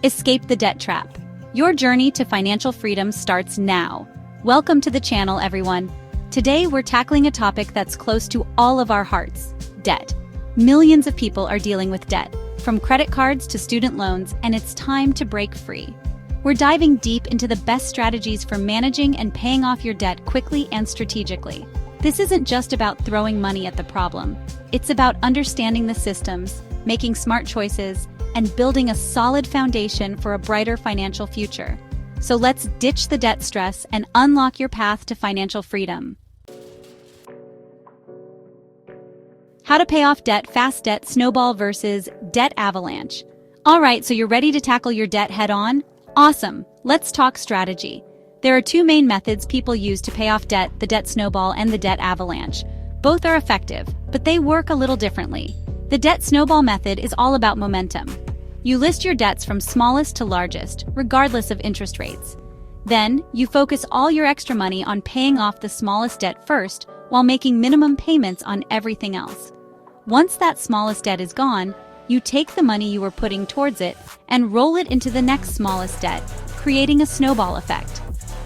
Escape the debt trap. Your journey to financial freedom starts now. Welcome to the channel, everyone. Today, we're tackling a topic that's close to all of our hearts: debt. Millions of people are dealing with debt, from credit cards to student loans, and it's time to break free. We're diving deep into the best strategies for managing and paying off your debt quickly and strategically. This isn't just about throwing money at the problem. It's about understanding the systems, making smart choices, and building a solid foundation for a brighter financial future. So let's ditch the debt stress and unlock your path to financial freedom. How to pay off debt: fast debt snowball versus debt avalanche. All right, so you're ready to tackle your debt head on? Awesome. Let's talk strategy. There are two main methods people use to pay off debt: the debt snowball and the debt avalanche. Both are effective, but they work a little differently. The debt snowball method is all about momentum. You list your debts from smallest to largest, regardless of interest rates. Then, you focus all your extra money on paying off the smallest debt first, while making minimum payments on everything else. Once that smallest debt is gone, you take the money you were putting towards it and roll it into the next smallest debt, creating a snowball effect.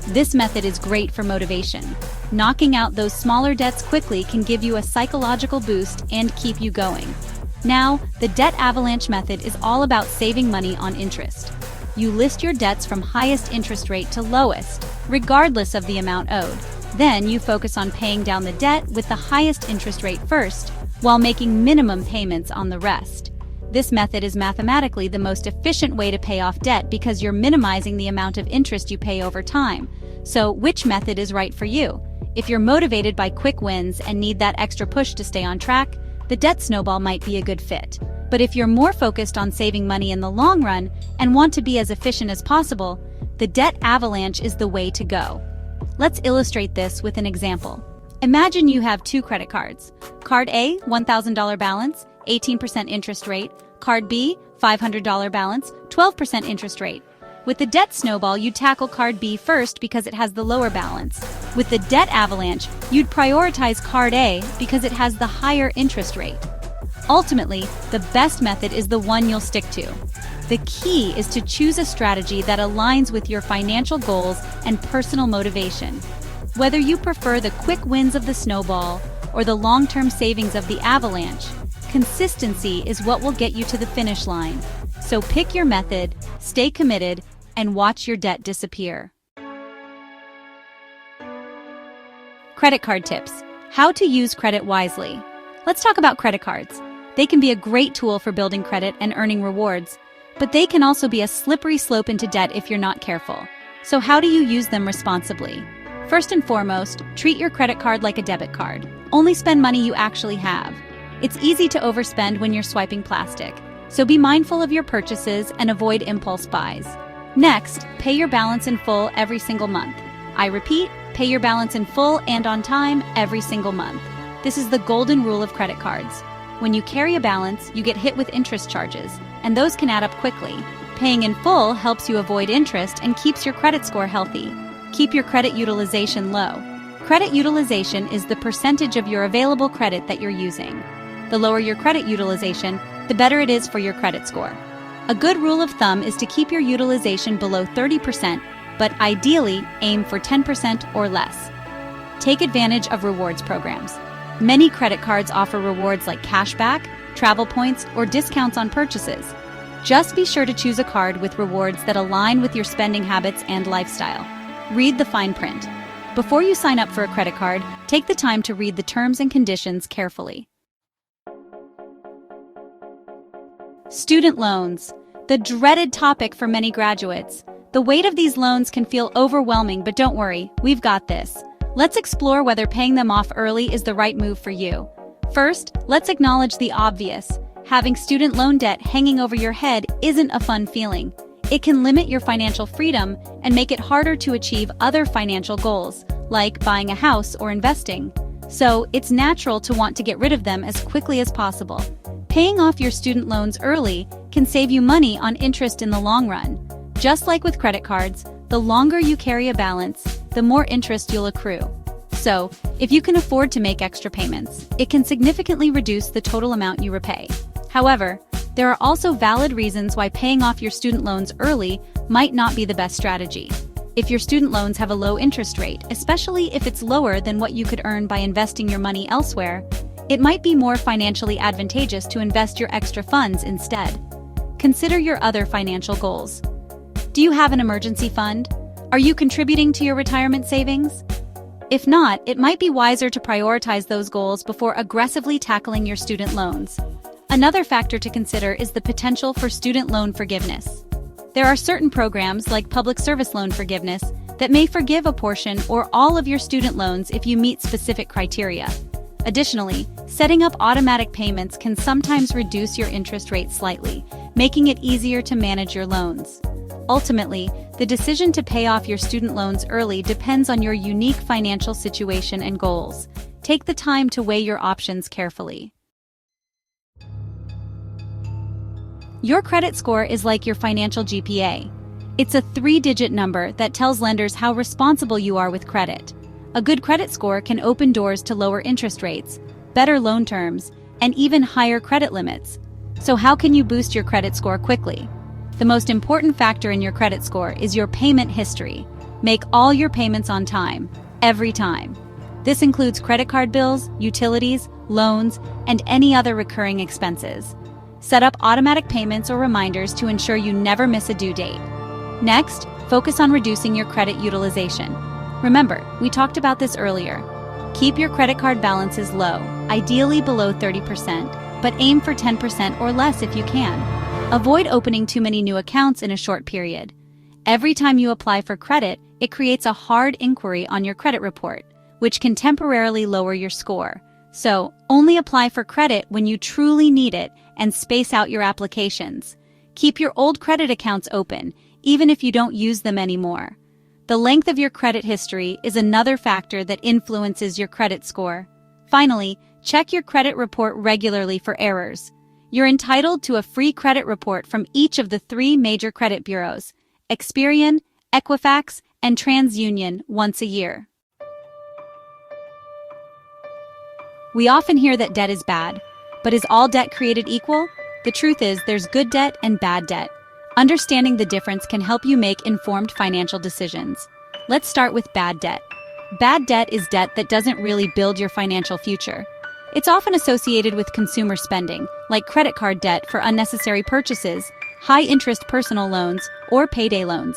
This method is great for motivation. Knocking out those smaller debts quickly can give you a psychological boost and keep you going. Now, the debt avalanche method is all about saving money on interest. You list your debts from highest interest rate to lowest, regardless of the amount owed. Then you focus on paying down the debt with the highest interest rate first, while making minimum payments on the rest. This method is mathematically the most efficient way to pay off debt because you're minimizing the amount of interest you pay over time. So, which method is right for you? If you're motivated by quick wins and need that extra push to stay on track, the debt snowball might be a good fit. But if you're more focused on saving money in the long run and want to be as efficient as possible, the debt avalanche is the way to go. Let's illustrate this with an example. Imagine you have two credit cards. Card A, $1,000 balance, 18% interest rate. Card B, $500 balance, 12% interest rate. With the debt snowball, you'd tackle Card B first because it has the lower balance. With the debt avalanche, you'd prioritize Card A because it has the higher interest rate. Ultimately, the best method is the one you'll stick to. The key is to choose a strategy that aligns with your financial goals and personal motivation. Whether you prefer the quick wins of the snowball or the long-term savings of the avalanche, consistency is what will get you to the finish line. So pick your method, stay committed, and watch your debt disappear. Credit card tips: how to use credit wisely. Let's talk about credit cards. They can be a great tool for building credit and earning rewards, but they can also be a slippery slope into debt if you're not careful. So how do you use them responsibly? First and foremost, treat your credit card like a debit card. Only spend money you actually have. It's easy to overspend when you're swiping plastic, so be mindful of your purchases and avoid impulse buys. Next, pay your balance in full every single month. I repeat, pay your balance in full and on time every single month. This is the golden rule of credit cards. When you carry a balance, you get hit with interest charges, and those can add up quickly. Paying in full helps you avoid interest and keeps your credit score healthy. Keep your credit utilization low. Credit utilization is the percentage of your available credit that you're using. The lower your credit utilization, the better it is for your credit score. A good rule of thumb is to keep your utilization below 30%, but ideally aim for 10% or less. Take advantage of rewards programs. Many credit cards offer rewards like cashback, travel points, or discounts on purchases. Just be sure to choose a card with rewards that align with your spending habits and lifestyle. Read the fine print. Before you sign up for a credit card, take the time to read the terms and conditions carefully. Student loans, the dreaded topic for many graduates. The weight of these loans can feel overwhelming, but don't worry, we've got this. Let's explore whether paying them off early is the right move for you. First, let's acknowledge the obvious. Having student loan debt hanging over your head isn't a fun feeling. It can limit your financial freedom and make it harder to achieve other financial goals, like buying a house or investing. So, it's natural to want to get rid of them as quickly as possible. Paying off your student loans early can save you money on interest in the long run. Just like with credit cards, the longer you carry a balance, the more interest you'll accrue. So, if you can afford to make extra payments, it can significantly reduce the total amount you repay. However, There are also valid reasons why paying off your student loans early might not be the best strategy. If your student loans have a low interest rate, especially if it's lower than what you could earn by investing your money elsewhere, it might be more financially advantageous to invest your extra funds instead. Consider your other financial goals. Do you have an emergency fund? Are you contributing to your retirement savings? If not, it might be wiser to prioritize those goals before aggressively tackling your student loans. Another factor to consider is the potential for student loan forgiveness. There are certain programs like public service loan forgiveness that may forgive a portion or all of your student loans if you meet specific criteria. Additionally, setting up automatic payments can sometimes reduce your interest rate slightly, making it easier to manage your loans. Ultimately, the decision to pay off your student loans early depends on your unique financial situation and goals. Take the time to weigh your options carefully. Your credit score is like your financial GPA. It's a 3-digit number that tells lenders how responsible you are with credit. A good credit score can open doors to lower interest rates, better loan terms, and even higher credit limits. So how can you boost your credit score quickly? The most important factor in your credit score is your payment history. Make all your payments on time, every time. This includes credit card bills, utilities, loans, and any other recurring expenses. Set up automatic payments or reminders to ensure you never miss a due date. Next, focus on reducing your credit utilization. Remember, we talked about this earlier. Keep your credit card balances low, ideally below 30%, but aim for 10% or less if you can. Avoid opening too many new accounts in a short period. Every time you apply for credit, it creates a hard inquiry on your credit report, which can temporarily lower your score. So, only apply for credit when you truly need it and space out your applications. Keep your old credit accounts open, even if you don't use them anymore. The length of your credit history is another factor that influences your credit score. Finally, check your credit report regularly for errors. You're entitled to a free credit report from each of the 3 major credit bureaus, Experian, Equifax, and TransUnion, once a year. We often hear that debt is bad, but is all debt created equal? The truth is, there's good debt and bad debt. Understanding the difference can help you make informed financial decisions. Let's start with bad debt. Bad debt is debt that doesn't really build your financial future. It's often associated with consumer spending, like credit card debt for unnecessary purchases, high-interest personal loans, or payday loans.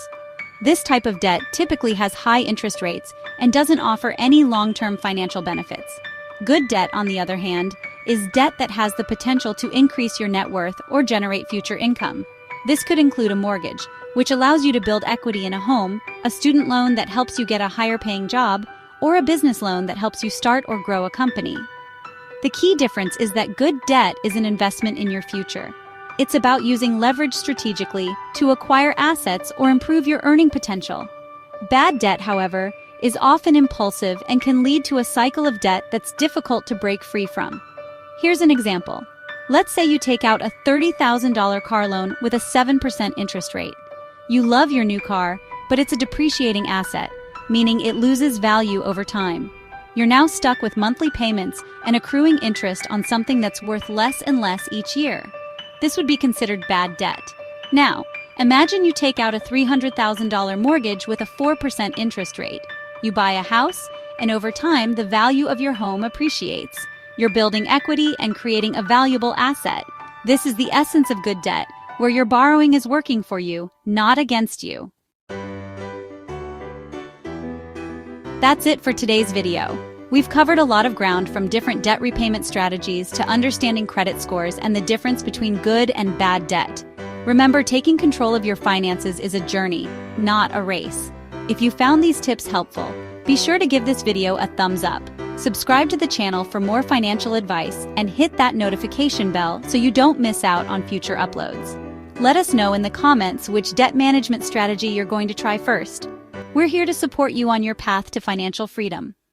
This type of debt typically has high interest rates and doesn't offer any long-term financial benefits. Good debt, on the other hand, is debt that has the potential to increase your net worth or generate future income. This could include a mortgage, which allows you to build equity in a home, a student loan that helps you get a higher-paying job, or a business loan that helps you start or grow a company. The key difference is that good debt is an investment in your future. It's about using leverage strategically to acquire assets or improve your earning potential. Bad debt, however, is often impulsive and can lead to a cycle of debt that's difficult to break free from. Here's an example. Let's say you take out a $30,000 car loan with a 7% interest rate. You love your new car, but it's a depreciating asset, meaning it loses value over time. You're now stuck with monthly payments and accruing interest on something that's worth less and less each year. This would be considered bad debt. Now, imagine you take out a $300,000 mortgage with a 4% interest rate. You buy a house, and over time, the value of your home appreciates. You're building equity and creating a valuable asset. This is the essence of good debt, where your borrowing is working for you, not against you. That's it for today's video. We've covered a lot of ground, from different debt repayment strategies to understanding credit scores and the difference between good and bad debt. Remember, taking control of your finances is a journey, not a race. If you found these tips helpful, be sure to give this video a thumbs up. Subscribe to the channel for more financial advice and hit that notification bell so you don't miss out on future uploads. Let us know in the comments which debt management strategy you're going to try first. We're here to support you on your path to financial freedom.